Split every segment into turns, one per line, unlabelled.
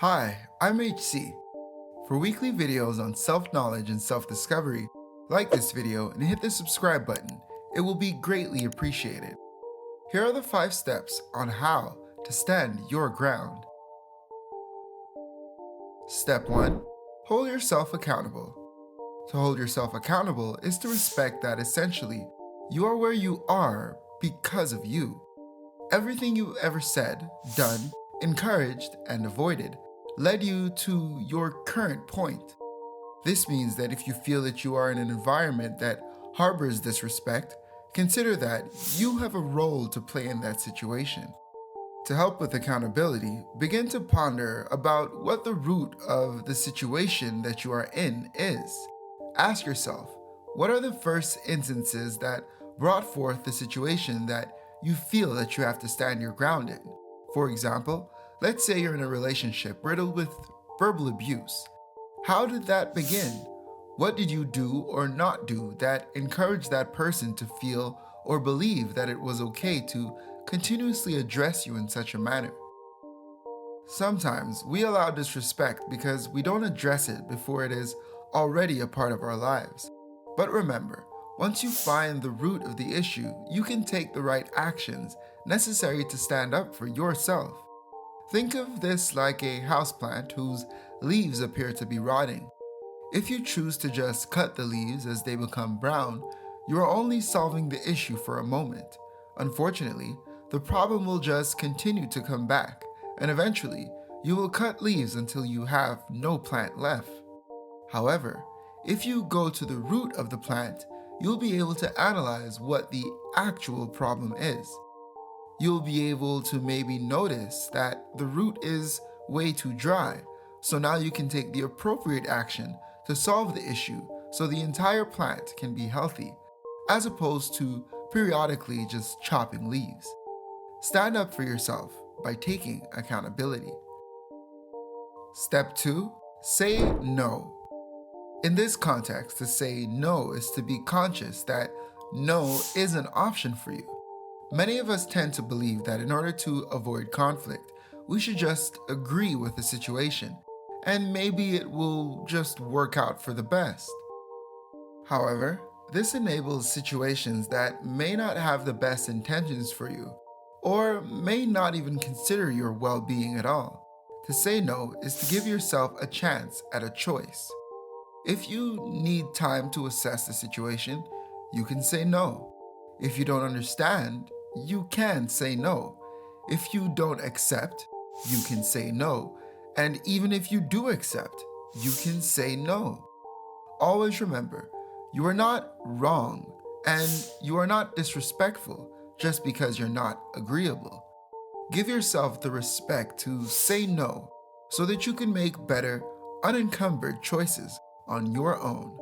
Hi, I'm HC. For weekly videos on self-knowledge and self-discovery, like this video and hit the subscribe button. It will be greatly appreciated. Here are the 5 steps on how to stand your ground. Step 1. Hold yourself accountable. To hold yourself accountable is to respect that essentially, you are where you are because of you. Everything you've ever said, done, encouraged, and avoided led you to your current point. This means that if you feel that you are in an environment that harbors disrespect, consider that you have a role to play in that situation. To help with accountability, begin to ponder about what the root of the situation that you are in is. Ask yourself, what are the first instances that brought forth the situation that you feel that you have to stand your ground in? For example, let's say you're in a relationship riddled with verbal abuse. How did that begin? What did you do or not do that encouraged that person to feel or believe that it was okay to continuously address you in such a manner? Sometimes we allow disrespect because we don't address it before it is already a part of our lives. But remember, once you find the root of the issue, you can take the right actions necessary to stand up for yourself. Think of this like a houseplant whose leaves appear to be rotting. If you choose to just cut the leaves as they become brown, you are only solving the issue for a moment. Unfortunately, the problem will just continue to come back, and eventually, you will cut leaves until you have no plant left. However, if you go to the root of the plant, you'll be able to analyze what the actual problem is. You'll be able to maybe notice that the root is way too dry, so now you can take the appropriate action to solve the issue so the entire plant can be healthy, as opposed to periodically just chopping leaves. Stand up for yourself by taking accountability. Step 2. Say no. In this context, to say no is to be conscious that no is an option for you. Many of us tend to believe that in order to avoid conflict, we should just agree with the situation, and maybe it will just work out for the best. However, this enables situations that may not have the best intentions for you, or may not even consider your well-being at all. To say no is to give yourself a chance at a choice. If you need time to assess the situation, you can say no. If you don't understand, you can say no. If you don't accept, you can say no. And even if you do accept, you can say no. Always remember, you are not wrong and you are not disrespectful just because you're not agreeable. Give yourself the respect to say no so that you can make better, unencumbered choices on your own.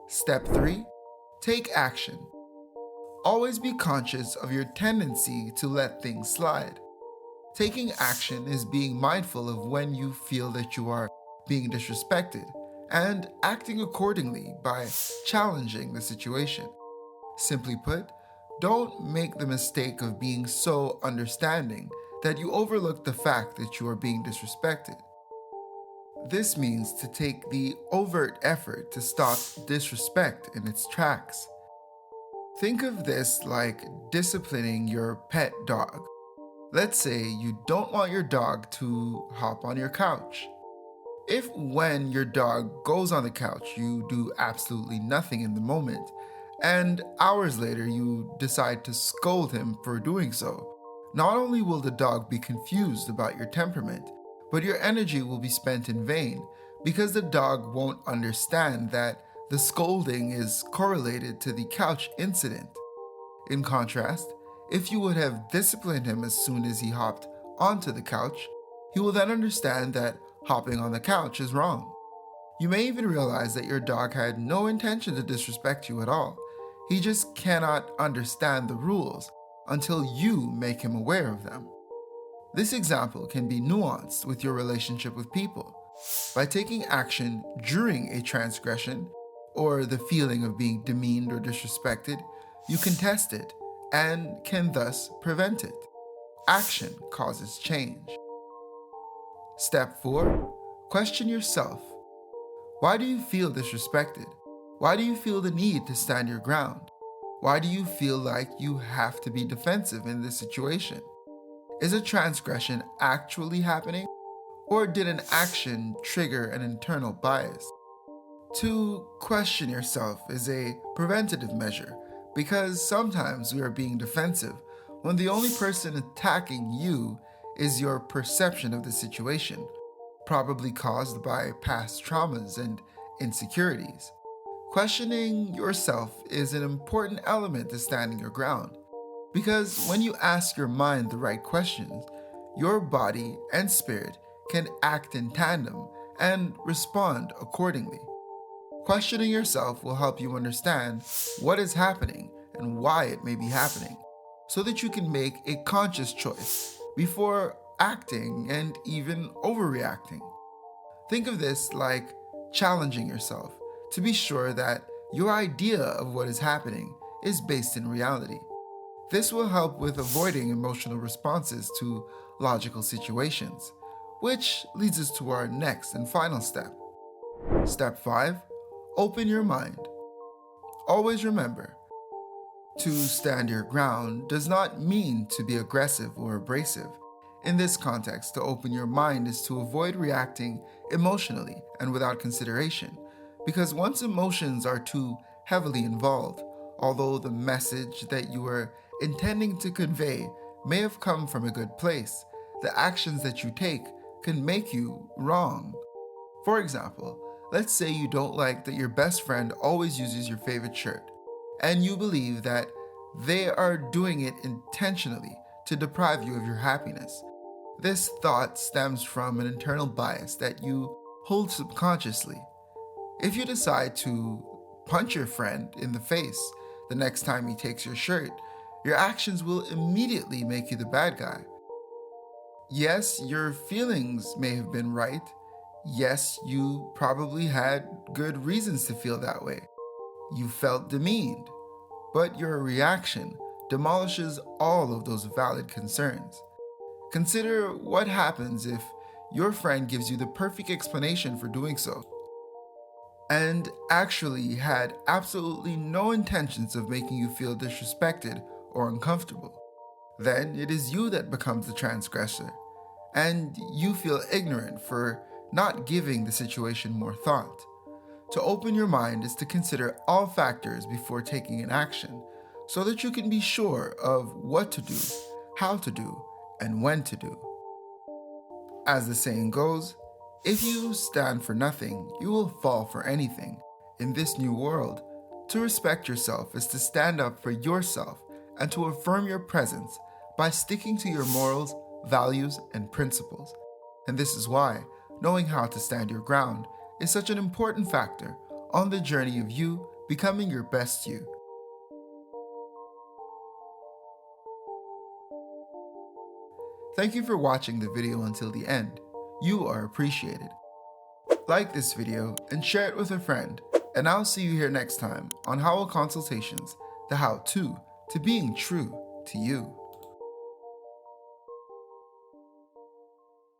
Step 3. Take action. Always be conscious of your tendency to let things slide. Taking action is being mindful of when you feel that you are being disrespected and acting accordingly by challenging the situation. Simply put, don't make the mistake of being so understanding that you overlook the fact that you are being disrespected. This means to take the overt effort to stop disrespect in its tracks. Think of this like disciplining your pet dog. Let's say you don't want your dog to hop on your couch. If when your dog goes on the couch, you do absolutely nothing in the moment, and hours later you decide to scold him for doing so, not only will the dog be confused about your temperament, but your energy will be spent in vain because the dog won't understand that the scolding is correlated to the couch incident. In contrast, if you would have disciplined him as soon as he hopped onto the couch, he will then understand that hopping on the couch is wrong. You may even realize that your dog had no intention to disrespect you at all. He just cannot understand the rules until you make him aware of them. This example can be nuanced with your relationship with people. By taking action during a transgression, or the feeling of being demeaned or disrespected, you can test it and can thus prevent it. Action causes change. Step 4. Question yourself. Why do you feel disrespected? Why do you feel the need to stand your ground? Why do you feel like you have to be defensive in this situation? Is a transgression actually happening? Or did an action trigger an internal bias? To question yourself is a preventative measure because sometimes we are being defensive when the only person attacking you is your perception of the situation, probably caused by past traumas and insecurities. Questioning yourself is an important element to standing your ground because when you ask your mind the right questions, your body and spirit can act in tandem and respond accordingly. Questioning yourself will help you understand what is happening and why it may be happening, so that you can make a conscious choice before acting and even overreacting. Think of this like challenging yourself to be sure that your idea of what is happening is based in reality. This will help with avoiding emotional responses to logical situations, which leads us to our next and final step. Step 5. Open your mind. Always remember, to stand your ground does not mean to be aggressive or abrasive. In this context, to open your mind is to avoid reacting emotionally and without consideration, because once emotions are too heavily involved, although the message that you are intending to convey may have come from a good place, the actions that you take can make you wrong. For example, let's say you don't like that your best friend always uses your favorite shirt, and you believe that they are doing it intentionally to deprive you of your happiness. This thought stems from an internal bias that you hold subconsciously. If you decide to punch your friend in the face the next time he takes your shirt, your actions will immediately make you the bad guy. Yes, your feelings may have been right. Yes, you probably had good reasons to feel that way. You felt demeaned, but your reaction demolishes all of those valid concerns. Consider what happens if your friend gives you the perfect explanation for doing so, and actually had absolutely no intentions of making you feel disrespected or uncomfortable. Then it is you that becomes the transgressor, and you feel ignorant for not giving the situation more thought. To open your mind is to consider all factors before taking an action, so that you can be sure of what to do, how to do, and when to do. As the saying goes, if you stand for nothing, you will fall for anything. In this new world, to respect yourself is to stand up for yourself and to affirm your presence by sticking to your morals, values, and principles. And this is why knowing how to stand your ground is such an important factor on the journey of you becoming your best you. Thank you for watching the video until the end. You are appreciated. Like this video and share it with a friend, and I'll see you here next time on Howell Consultations, the how-to being true to you.